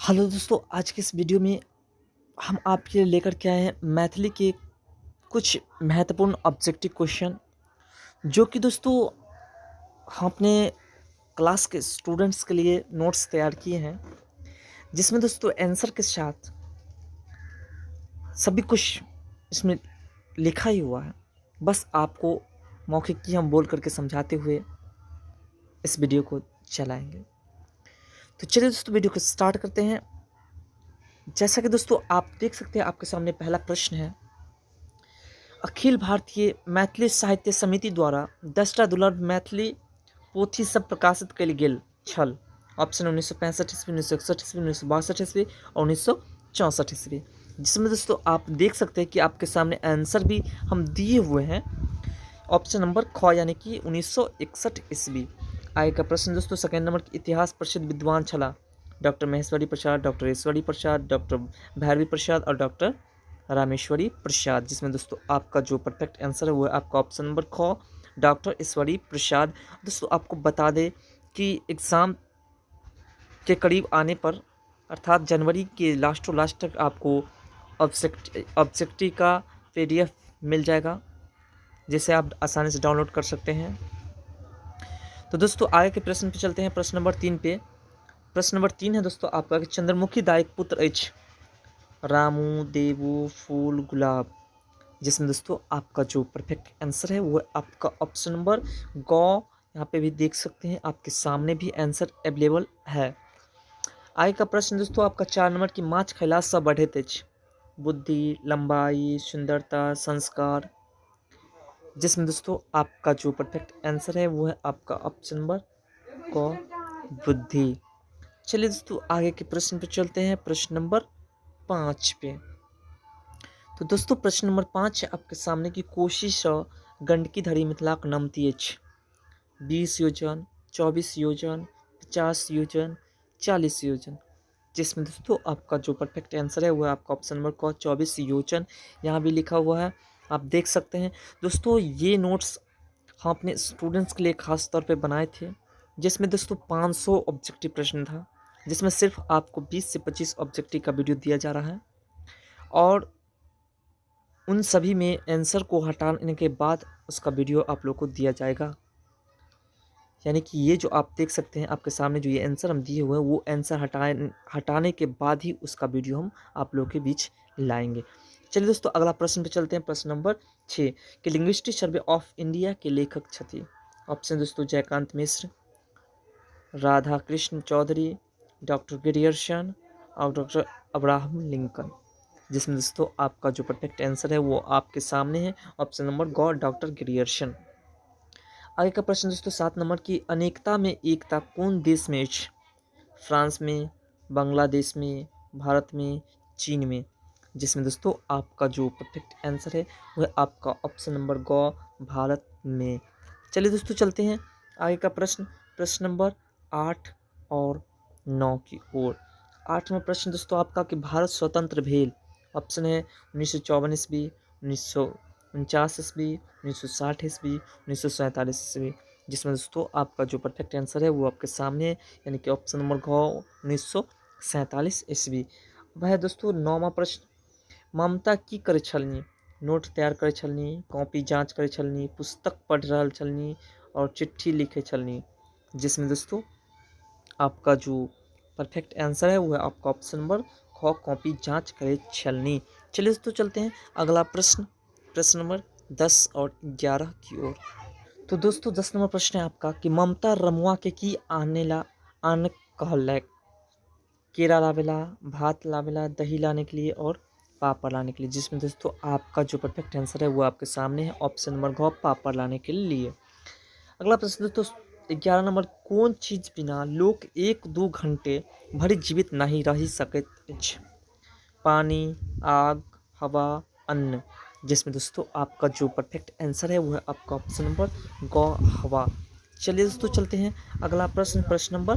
Hello दोस्तों, आज के इस वीडियो में हम आपके लिए लेकर के आए हैं मैथिली के कुछ महत्वपूर्ण ऑब्जेक्टिव क्वेश्चन, जो कि दोस्तों हम अपने क्लास के स्टूडेंट्स के लिए नोट्स तैयार किए हैं, जिसमें दोस्तों आंसर के साथ सभी कुछ इसमें लिखा ही हुआ है। बस आपको मौखिक की हम बोल करके समझाते हुए इस वीडियो को चलाएंगे। तो चलिए दोस्तों, वीडियो को स्टार्ट करते हैं। जैसा कि दोस्तों आप देख सकते हैं, आपके सामने पहला प्रश्न है। अखिल भारतीय मैथिली साहित्य समिति द्वारा 10टा दुर्लभ मैथिली पोथी सब प्रकाशित कयल गेल छल। ऑप्शन 1965 ईस्वी, 1961 ईस्वी, 1962 ईस्वी और 1964 ईस्वी। जिसमें दोस्तों आप देख सकते हैं कि आपके सामने आंसर भी हम दिए हुए हैं। ऑप्शन नंबर ख यानी कि 1961 ईस्वी। आगे का प्रश्न दोस्तों सेकेंड नंबर की इतिहास प्रसिद्ध विद्वान छला डॉक्टर महेश्वरी प्रसाद, डॉक्टर ईश्वरी प्रसाद, डॉक्टर भैरवी प्रसाद और डॉक्टर रामेश्वरी प्रसाद। जिसमें दोस्तों आपका जो परफेक्ट आंसर है वो है आपका ऑप्शन नंबर ख, डॉक्टर ईश्वरी प्रसाद। दोस्तों आपको बता दें कि एग्ज़ाम के करीब आने पर अर्थात जनवरी के लास्ट तक आपको ऑब्जेक्टिव का PDF मिल जाएगा, जिसे आप आसानी से डाउनलोड कर सकते हैं। तो दोस्तों आगे के प्रश्न पे चलते हैं, प्रश्न नंबर 3 पे। प्रश्न नंबर 3 है दोस्तों आपका कि चंद्रमुखी दायक पुत्र अछि रामू, देवू, फूल, गुलाब। जिसमें दोस्तों आपका जो परफेक्ट आंसर है वो आपका ऑप्शन नंबर ग। यहाँ पे भी देख सकते हैं, आपके सामने भी आंसर अवेलेबल है। आगे का प्रश्न दोस्तों आपका 4 नंबर की माछ खैला से बढ़ैत अछि बुद्धि, लंबाई, सुंदरता, संस्कार। जिसमें दोस्तों आपका जो परफेक्ट आंसर है वो है आपका ऑप्शन नंबर क, बुद्धि। चलिए दोस्तों आगे के प्रश्न पे चलते हैं, प्रश्न नंबर 5 पे। तो दोस्तों प्रश्न नंबर 5 है आपके सामने की कोशी सँ गंडकी धरी मिथिलाक नमती अछि 20 योजन, 24 योजन, 50 योजन, 40 योजन। जिसमें दोस्तों आपका जो परफेक्ट आंसर है वो है आपका ऑप्शन नंबर क, 24 योजन। यहाँ भी लिखा हुआ है, आप देख सकते हैं। दोस्तों ये नोट्स हम अपने स्टूडेंट्स के लिए खास तौर पे बनाए थे, जिसमें दोस्तों 500 ऑब्जेक्टिव प्रश्न था, जिसमें सिर्फ आपको 20 से 25 ऑब्जेक्टिव का वीडियो दिया जा रहा है। और उन सभी में आंसर को हटाने के बाद उसका वीडियो आप लोग को दिया जाएगा। यानी कि ये जो आप देख सकते हैं आपके सामने जो ये आंसर हम दिए हुए हैं, वो आंसर हटाने के बाद ही उसका वीडियो हम आप लोगों के बीच लाएंगे। चलिए दोस्तों अगला प्रश्न पे चलते हैं, प्रश्न नंबर 6 कि लिंग्विस्टिक सर्वे ऑफ इंडिया के लेखक छथि। ऑप्शन दोस्तों जयकांत मिश्र, राधा कृष्ण चौधरी, डॉक्टर ग्रियर्सन और डॉक्टर अब्राहम लिंकन। जिसमें दोस्तों आपका जो परफेक्ट आंसर है वो आपके सामने है, ऑप्शन नंबर ग, डॉक्टर ग्रियर्सन। आगे का प्रश्न दोस्तों 7 नंबर की अनेकता में एकता कौन देश में अछि? फ्रांस में, बांग्लादेश में, भारत में, चीन में। जिसमें दोस्तों आपका जो परफेक्ट आंसर है वह आपका ऑप्शन नंबर ग, भारत में। चलिए दोस्तों चलते हैं आगे का प्रश्न, प्रश्न नंबर 8 और 9 की ओर। 8वां प्रश्न दोस्तों आपका कि भारत स्वतंत्र भेल। ऑप्शन है 1954 ईस्वी, 1949 ईस्वी, 1960 ईस्वी, 1947 ईस्वी। जिसमें दोस्तों आपका जो परफेक्ट आंसर है वो आपके सामने है, यानी कि ऑप्शन नंबर घ 1947 ईस्वी। वह दोस्तों 9वां प्रश्न, ममता की करे छलनी? नोट तैयार करे छलनी, कॉपी जांच करे छलनी, पुस्तक पढ़ रहल छलनी और चिट्ठी लिखे छलनी। जिसमें दोस्तों आपका जो परफेक्ट आंसर है वो है आपका ऑप्शन नंबर ख, कॉपी जांच करे छलनी। चलिए दोस्तों चलते हैं अगला प्रश्न, प्रश्न नंबर 10 और 11 की ओर। तो दोस्तों 10 नंबर प्रश्न है आपका कि ममता रमुआ के की आने कहलक? केरा लावेला, भात लावेला, दही लाने के लिए और पापड़ लाने के लिए। जिसमें दोस्तों आपका जो परफेक्ट आंसर है वो आपके सामने है, ऑप्शन नंबर घ, पापड़ लाने के लिए। अगला प्रश्न दोस्तों 11 नंबर, कौन चीज बिना लोग 1-2 घंटे भरि जीवित नहीं रह सकैत अछि? पानी, आग, हवा, अन्न। जिसमें दोस्तों आपका जो परफेक्ट आंसर है वो है आपका ऑप्शन नंबर ग, हवा। चलिए दोस्तों चलते हैं अगला प्रश्न, प्रश्न नंबर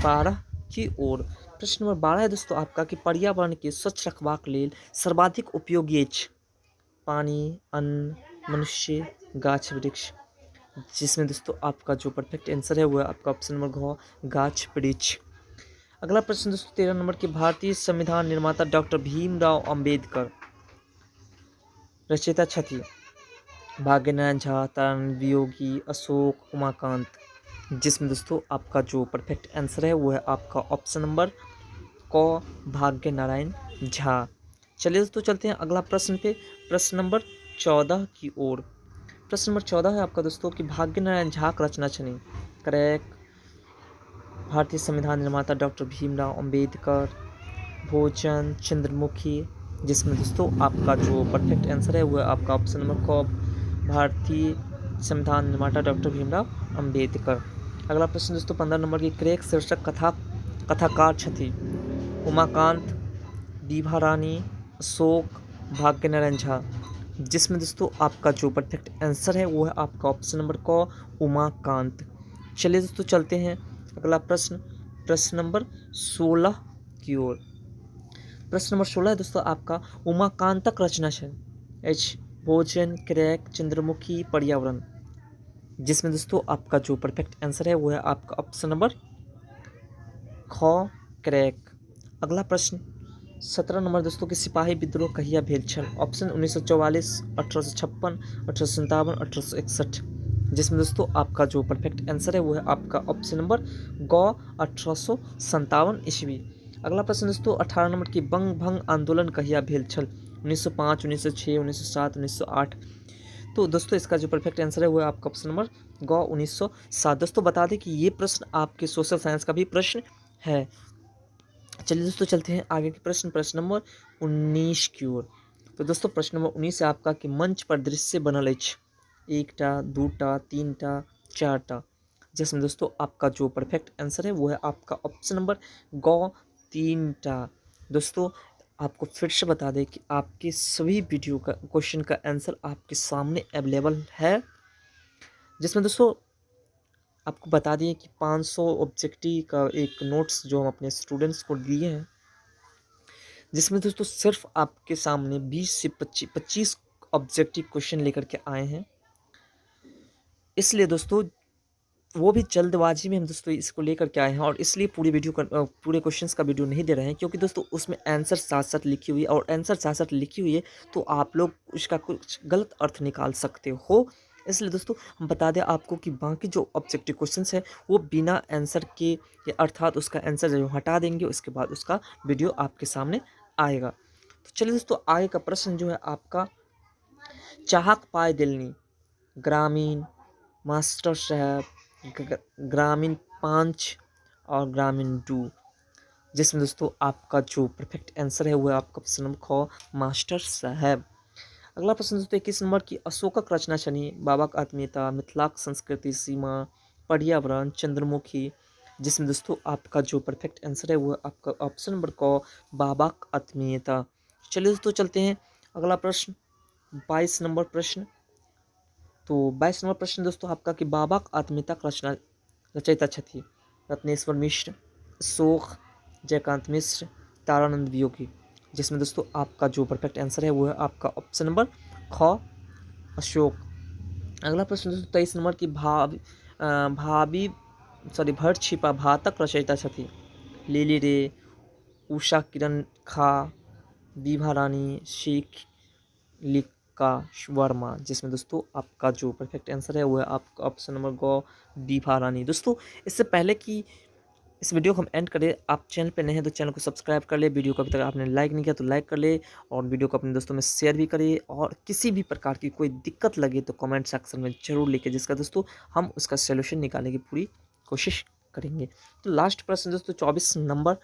12 की ओर। प्रश्न नंबर 12 है दोस्तों आपका कि पर्यावरण के स्वच्छ रखबाक लेल सर्वाधिक उपयोगी अछि? पानी, अन्न, मनुष्य, गाछ वृक्ष। जिसमें दोस्तों आपका जो परफेक्ट आंसर है वो है आपका ऑप्शन नंबर घ, गाछ वृक्ष। अगला प्रश्न दोस्तों 13 नंबर की, भारतीय संविधान निर्माता डॉक्टर भीमराव अंबेडकर रचयिता छथि। भाग्यनारायण झा, तारानंद वियोगी, अशोक, उमाकांत, जिसमें दोस्तों आपका जो परफेक्ट आंसर है वो है आपका ऑप्शन नंबर क, भाग्यनारायण झा। चलिए दोस्तों चलते हैं अगला प्रश्न पे, प्रश्न नंबर 14 की ओर। प्रश्न नंबर 14 है आपका दोस्तों कि भाग्यनारायण झा का रचना छनि। करेक्ट। भारतीय संविधान निर्माता डॉक्टर भीमराव अंबेडकर, भोजन, चंद्रमुखी, जिसमें दोस्तों आपका जो परफेक्ट आंसर है वो है आपका ऑप्शन नंबर क, भारतीय संविधान निर्माता डॉक्टर भीमराव अंबेडकर। अगला प्रश्न दोस्तों 15 नंबर की, क्रैक शीर्षक कथाकार छथि। उमाकांत, दीभा रानी, अशोक, भाग्यनारायण झा, जिसमें दोस्तों आपका जो परफेक्ट आंसर है वो है आपका ऑप्शन नंबर क, उमाकांत। चलिए दोस्तों चलते हैं अगला प्रश्न, प्रश्न नंबर 16 की ओर। प्रश्न नंबर 16 है दोस्तों आपका, उमाकांतक रचना है। एच, भोजन, क्रैक, चंद्रमुखी, पर्यावरण, जिसमें दोस्तों आपका जो परफेक्ट आंसर है वो है आपका ऑप्शन नंबर ख, क्रैक। अगला प्रश्न 17 नंबर दोस्तों कि सिपाही विद्रोह कहिया भेल छल। ऑप्शन 1944, 1856, 1857, 1861, जिसमें दोस्तों आपका जो परफेक्ट आंसर है वो है आपका ऑप्शन नंबर ग, 1857 ईस्वी। अगला प्रश्न दोस्तों 18 नंबर की, बंग भंग आंदोलन कहिया भेल छल। 1905, 1906, 1907, 1908। तो दोस्तों इसका जो परफेक्ट आंसर है वो है आपका ऑप्शन नंबर ग, 1907। दोस्तों बता दें कि ये प्रश्न आपके सोशल साइंस का भी प्रश्न है। चलिए दोस्तों चलते हैं आगे के प्रश्न, प्रश्न नंबर 19 की ओर। तो दोस्तों प्रश्न नंबर 19 है आपका कि मंच पर दृश्य बनल अछि। एकटा, दूटा, तीनटा, चारटा, जिसमें दोस्तों आपका जो परफेक्ट आंसर है वो है आपका ऑप्शन नंबर ग, तीनटा। दोस्तों आपको फिर से बता दें कि आपके सभी वीडियो का क्वेश्चन का आंसर आपके सामने अवेलेबल है, जिसमें दोस्तों आपको बता दिए कि 500 ऑब्जेक्टिव का एक नोट्स जो हम अपने स्टूडेंट्स को दिए हैं, जिसमें दोस्तों सिर्फ आपके सामने 20 से 25 ऑब्जेक्टिव क्वेश्चन लेकर के आए हैं। इसलिए दोस्तों वो भी जल्दबाजी में हम दोस्तों इसको लेकर के आए हैं, और इसलिए पूरी वीडियो का पूरे क्वेश्चंस का वीडियो नहीं दे रहे हैं, क्योंकि दोस्तों उसमें आंसर साथ साथ लिखी हुई है, और आंसर साथ साथ लिखी हुई है तो आप लोग उसका कुछ गलत अर्थ निकाल सकते हो। इसलिए दोस्तों हम बता दें आपको कि बाकी जो ऑब्जेक्टिव क्वेश्चंस है वो बिना आंसर के, या अर्थात उसका आंसर जब हटा देंगे उसके बाद उसका वीडियो आपके सामने आएगा। तो चलिए दोस्तों आगे का प्रश्न जो है आपका, चाहक पाए दिलनी, ग्रामीण, मास्टर साहब, ग्रामीण 5 और ग्रामीण 2, जिसमें दोस्तों आपका जो परफेक्ट आंसर है वो है आपका ऑप्शन नंबर ख, मास्टर साहब। अगला प्रश्न दोस्तों 21 नंबर की, अशोकक रचना छनि। बाबाक आत्मीयता, मिथिलाक संस्कृति सीमा, पर्यावरण, चंद्रमुखी, जिसमें दोस्तों आपका जो परफेक्ट आंसर है वो है आपका ऑप्शन नंबर क, बाबाक आत्मीयता। चलिए दोस्तों चलते हैं अगला प्रश्न 22 नंबर प्रश्न। तो 22 नंबर प्रश्न दोस्तों आपका कि बाबाक आत्मीयता रचना रचयिता छथि। रत्नेश्वर मिश्र, अशोक, जयकांत मिश्र, तारानंद वियोगी, जिसमें दोस्तों आपका जो परफेक्ट आंसर है वो है आपका ऑप्शन नंबर ख, अशोक। अगला प्रश्न दोस्तों 23 नंबर की, भर छिपा भातक रचयिता छथि। लिली रे, उषा किरण खा, दीभा रानी, शेख लिका वर्मा, जिसमें दोस्तों आपका जो परफेक्ट आंसर है वो है आपका ऑप्शन नंबर ग, दीभा रानी। दोस्तों इससे पहले कि इस वीडियो को हम एंड करें, आप चैनल पे नए हैं तो चैनल को सब्सक्राइब कर ले, वीडियो को अभी तक आपने लाइक नहीं किया तो लाइक कर ले, और वीडियो को अपने दोस्तों में शेयर भी करिए, और किसी भी प्रकार की कोई दिक्कत लगे तो कमेंट सेक्शन में जरूर लिखे, जिसका दोस्तों हम उसका सोल्यूशन निकालने की पूरी कोशिश करेंगे। तो लास्ट प्रश्न दोस्तों 24 नंबर,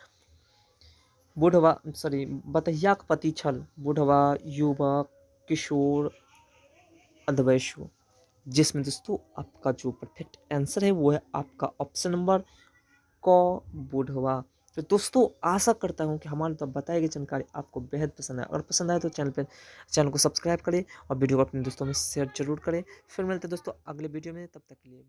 बतहियाक पति छल, बुढ़वा, युवक, किशोर, अधवयसु, जिसमें दोस्तों आपका जो परफेक्ट आंसर है वो है आपका ऑप्शन नंबर क, बुढ़वा। तो दोस्तों आशा करता हूँ कि हमारे द्वारा बताई गई जानकारी आपको बेहद पसंद है। अगर पसंद आए तो चैनल को सब्सक्राइब करें और वीडियो को अपने दोस्तों में शेयर जरूर करें। फिर मिलते हैं दोस्तों अगले वीडियो में, तब तक के लिए।